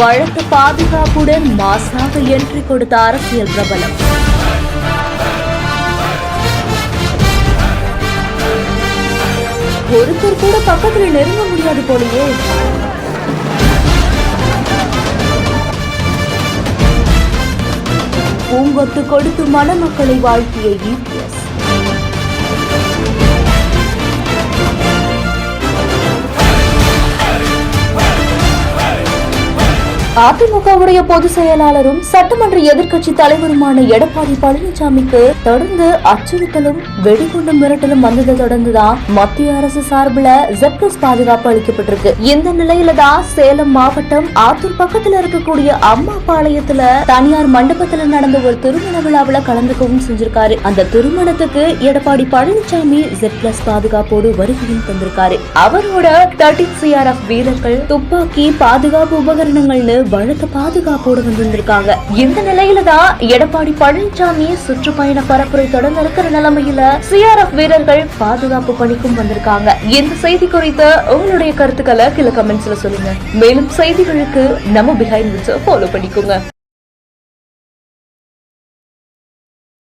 பலத்த பாதுகாப்புடன் மாசாக என்ட்ரி கொடுத்த அரசியல் பிரபலம். ஒருத்தர் கூட பக்கத்துல நெருங்க முடியாது போலயே. பூங்கொத்து கொடுத்து மணமக்களை வாழ்த்திய EPS. அதிமுகவுடைய பொதுச் செயலாளரும் சட்டமன்ற எதிர்க்கட்சி தலைவருமான எடப்பாடி பழனிசாமிக்கு தொடர்ந்து அச்சுறுத்தலும் வெடிகுண்டு மிரட்டலும் வந்ததை தொடர்ந்துதான் மத்திய அரசு சார்பில் Z+ பாதுகாப்பு அளிக்கப்பட்டிருக்கு. இந்த நிலையில தான் சேலம் மாவட்டம் ஆத்தூர் பக்கத்துல இருக்கக்கூடிய அம்மா பாளையத்துல தனியார் மண்டபத்துல நடந்த ஒரு திருமண விழாவில் கலந்துக்கவும் செஞ்சிருக்காரு. அந்த திருமணத்துக்கு எடப்பாடி பழனிசாமி Z+ பாதுகாப்போடு வருகையும் தந்திருக்காரு. அவரோட 13 CRF வீரர்கள் துப்பாக்கி பாதுகாப்பு உபகரணங்கள்னு பலத்த பாதுகாப்போடு வந்திருக்காங்க. இந்த நிலையில தான் எடப்பாடி பழனிசாமி சுற்றுப்பயண பரப்புரை தொடர்ந்து இருக்கிற நிலைமையில CRF வீரர்கள் பாதுகாப்பு பணிக்கும் வந்திருக்காங்க. இந்த செய்தி குறித்த உங்களுடைய கருத்துக்களை கீழே கமெண்ட்ஸ்ல சொல்லுங்க. மேலும் செய்திகளுக்கு நம்ம பிஹைண்ட் ஃபாலோ பண்ணிக்கோங்க.